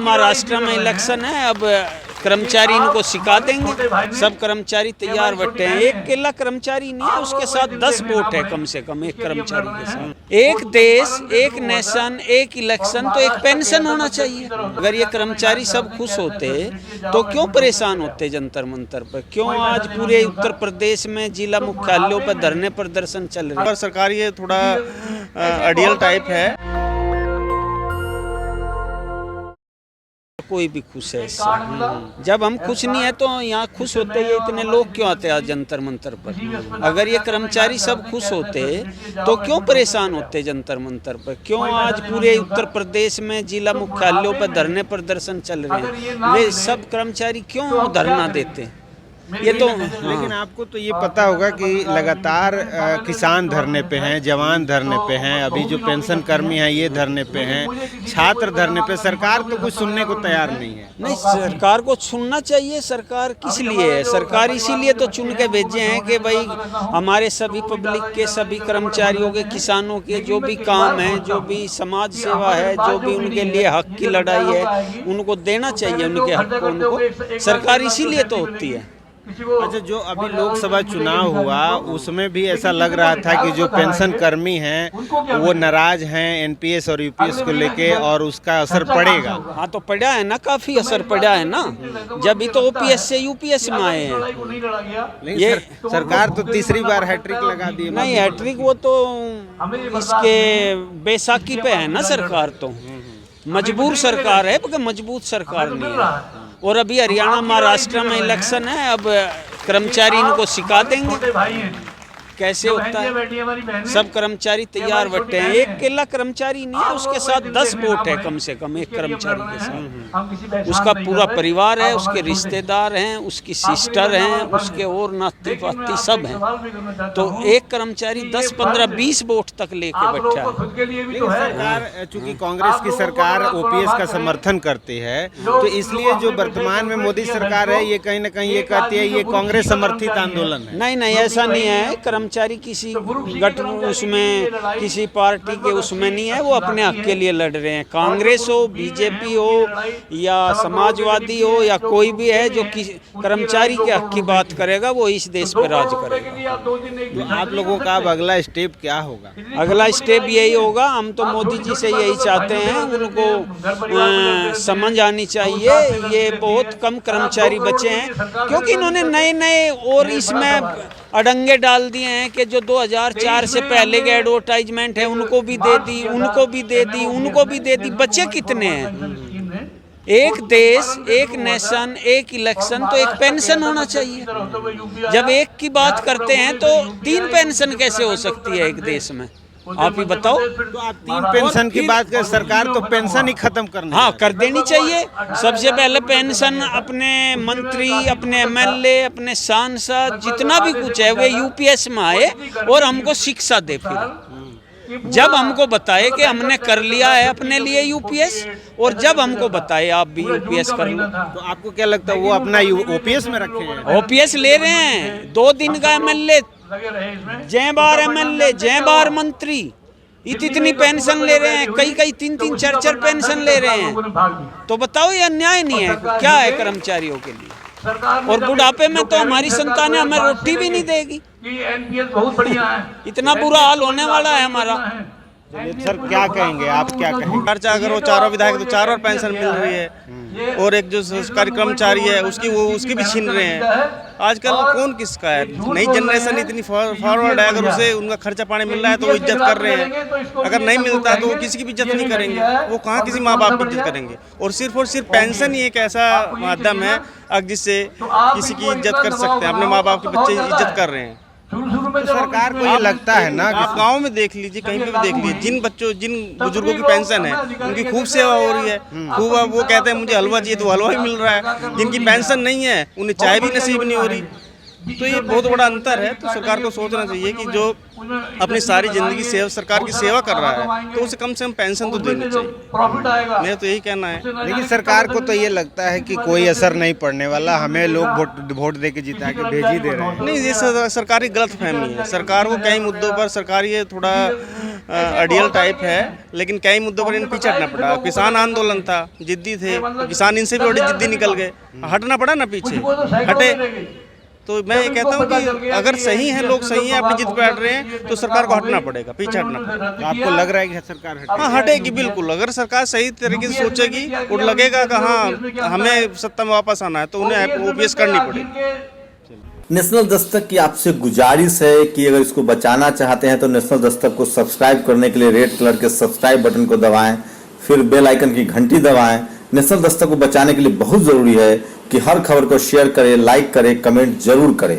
महाराष्ट्र में इलेक्शन है, अब कर्मचारी इनको सिखा देंगे। सब कर्मचारी तैयार बैठे हैं। एक अकेला कर्मचारी नहीं है, उसके साथ 10 वोट है कम से कम एक कर्मचारी के साथ। एक देश, एक नेशन, एक इलेक्शन, तो एक पेंशन होना चाहिए। अगर ये कर्मचारी सब खुश होते तो क्यों परेशान होते जंतर मंतर पर? क्यों आज पूरे उत्तर प्रदेश में जिला मुख्यालयों पर धरने प्रदर्शन चल रहे हैं? सरकार ये थोड़ा अडियल टाइप है। कोई भी खुश है इससे। जब हम खुश नहीं है तो यहाँ खुश होते हैं इतने लोग क्यों आते हैं जंतर मंतर पर? अगर ये कर्मचारी सब खुश होते तो क्यों परेशान होते जंतर मंतर पर? क्यों आज पूरे उत्तर प्रदेश में जिला मुख्यालयों पर धरने प्रदर्शन चल रहे हैं? वे सब कर्मचारी क्यों धरना देते? ये तो लेकिन आपको तो ये पता होगा कि लगातार किसान धरने पे हैं, जवान धरने पे हैं, अभी जो पेंशन कर्मी हैं ये धरने पे हैं, छात्र धरने पे। सरकार तो कुछ सुनने को तैयार नहीं है। नहीं, सरकार को सुनना चाहिए। सरकार किस लिए है? सरकार इसीलिए तो चुन के भेजे हैं कि भाई हमारे सभी पब्लिक के, सभी कर्मचारियों के, किसानों के जो भी काम है, जो भी समाज सेवा है, जो भी उनके लिए हक की लड़ाई है, उनको देना चाहिए उनके हक को। उनको सरकार इसीलिए तो होती है। अच्छा, जो अभी लोकसभा चुनाव हुआ उसमें भी ऐसा लग रहा था कि जो पेंशन कर्मी हैं वो नाराज हैं एनपीएस और यूपीएस को लेके, और उसका असर पड़ेगा। हाँ, तो पड़ा है ना, काफी असर पड़ा है ना। जब भी तो ओपीएस से यूपीएस में आए हैं। ये सरकार तो तीसरी बार हैट्रिक लगा दी है। नहीं, हैट्रिक वो तो इसके बैसाखी पे है ना। सरकार तो मजबूर सरकार है, क्योंकि मजबूत सरकार नहीं है। और अभी हरियाणा महाराष्ट्र में इलेक्शन है, अब कर्मचारी इनको सिखा देंगे कैसे होता है। सब कर्मचारी तैयार बैठे हैं। एक अकेला कर्मचारी नहीं है, उसके साथ 10 वोट है कम से कम एक कर्मचारी के साथ। उसका पूरा परिवार है, उसके रिश्तेदार हैं, उसकी सिस्टर हैं, उसके और नाती पाती सब हैं। तो एक कर्मचारी 10, 15, 20 वोट तक लेके बैठा है। सरकार चूंकि कांग्रेस की सरकार ओपीएस का समर्थन करती है, तो इसलिए जो वर्तमान में मोदी सरकार है ये कहीं ना कहीं ये कहती है ये कांग्रेस समर्थित आंदोलन है। नहीं, ऐसा नहीं है। कर्मचारी किसी गठ उसमें, किसी पार्टी के उसमें नहीं है। वो अपने हक के लिए लड़ रहे हैं। कांग्रेस हो, बीजेपी हो, या समाजवादी हो, या कोई भी है जो कर्मचारी के हक की बात करेगा वो इस देश पर राज करेगा। तो आप लोगों का अब अगला स्टेप क्या होगा? अगला स्टेप यही होगा। हम तो मोदी जी से यही चाहते हैं, उनको समझ आनी चाहिए। ये बहुत कम कर्मचारी बचे हैं, क्योंकि इन्होंने नए और इसमें अड़ंगे डाल दिए हैं कि जो 2004 से पहले के एडवर्टाइजमेंट है उनको भी दे दी, उनको भी दे दी, उनको भी दे दी। बच्चे कितने हैं? एक देश, एक नेशन, एक इलेक्शन, तो एक पेंशन होना चाहिए। जब एक की बात करते हैं तो 3 पेंशन कैसे हो सकती है एक देश में? आप ही बताओ। तो आप 3 पेंशन की बात करें, सरकार तो पेंशन ही खत्म करना। हाँ, कर देनी चाहिए। सबसे पहले पेंशन अपने मंत्री, अपने एमएलए, अपने सांसद, जितना भी कुछ है वे यूपीएस में आए और हमको शिक्षा दे। फिर जब हमको बताए कि हमने कर लिया है अपने लिए यूपीएस, और जब हमको बताए आप भी यूपीएस कर लो। तो आपको क्या लगता है वो अपना ओपीएस में रखे हैं? ओपीएस ले रहे हैं। 2 दिन का एमएलए, जय बार एमएलए, जय बार मंत्री, इतनी पेंशन ले रहे हैं। कई 3-3, 4-4 पेंशन ले रहे हैं। तो बताओ ये अन्याय नहीं है? क्या है कर्मचारियों के लिए? और बुढ़ापे में तो हमारी संतानें हमें रोटी भी नहीं देगी। इतना बुरा हाल होने वाला है हमारा। सर क्या कहेंगे, आप क्या कहेंगे? खर्चा अगर वो चारों विधायक तो चारों पेंशन मिल रही है, और एक जो सरकारी कर्मचारी है उसकी भी छीन रहे हैं। आजकल कौन किसका है? नई जनरेशन इतनी फॉरवर्ड है, अगर उसे उनका खर्चा पानी मिल रहा है तो वो इज्जत कर रहे हैं। अगर नहीं मिलता तो वो किसी की भी इज्जत नहीं करेंगे। वो कहाँ किसी माँ बाप की इज्जत करेंगे? और सिर्फ पेंशन ही एक ऐसा माध्यम है जिससे किसी की इज्जत कर सकते हैं। अपने माँ बाप के बच्चे इज्जत कर रहे हैं। तो सरकार को ये लगता है ना, आप गांव में देख लीजिए, कहीं पे भी देख लीजिए, जिन बुजुर्गों की पेंशन है उनकी खूब सेवा हो रही है। खूब वो कहते हैं मुझे हलवा चाहिए तो हलवा भी मिल रहा है। जिनकी पेंशन नहीं है उन्हें चाय भी नसीब नहीं हो रही। तो ये बहुत बड़ा अंतर है। तो सरकार को सोचना चाहिए कि जो अपनी सारी जिंदगी सेवा सरकार की सेवा कर रहा है तो उसे कम से कम पेंशन तो देनी चाहिए। मेरा तो यही कहना है। लेकिन सरकार को तो ये लगता है कि कोई असर नहीं पड़ने वाला, हमें लोग वोट दे के जिता के भेज ही दे रहे हैं। नहीं, ये सरकारी गलत फहमी है। सरकार को कई मुद्दों पर सरकार ये थोड़ा अडियल टाइप है, लेकिन कई मुद्दों पर इन पीछे हटना पड़ा। किसान आंदोलन था, जिद्दी थे, किसान इनसे भी बड़ी जिद्दी निकल गए, हटना पड़ा ना पीछे, हटे। तो मैं ये कहता हूँ कि अगर सही है, लोग सही हैं, अपनी जिद पे हट रहे हैं तो सरकार को हटना पड़ेगा, पीछे हटना पड़ेगा। तो आपको लग रहा है कि सरकार हटेगी? हाँ, हटेगी बिल्कुल। अगर सरकार सही तरीके से सोचेगी और लगेगा कि हाँ हमें सत्ता में वापस आना है तो उन्हें ओपीएस करनी पड़ेगी। नेशनल दस्तक की आपसे गुजारिश है कि अगर इसको बचाना चाहते हैं तो नेशनल दस्तक को सब्सक्राइब करने के लिए रेड कलर के सब्सक्राइब बटन को दबाएं, फिर बेल आइकन की घंटी दबाएं। नेशनल दस्तक को बचाने के लिए बहुत जरूरी है कि हर खबर को शेयर करें, लाइक करें, कमेंट जरूर करें।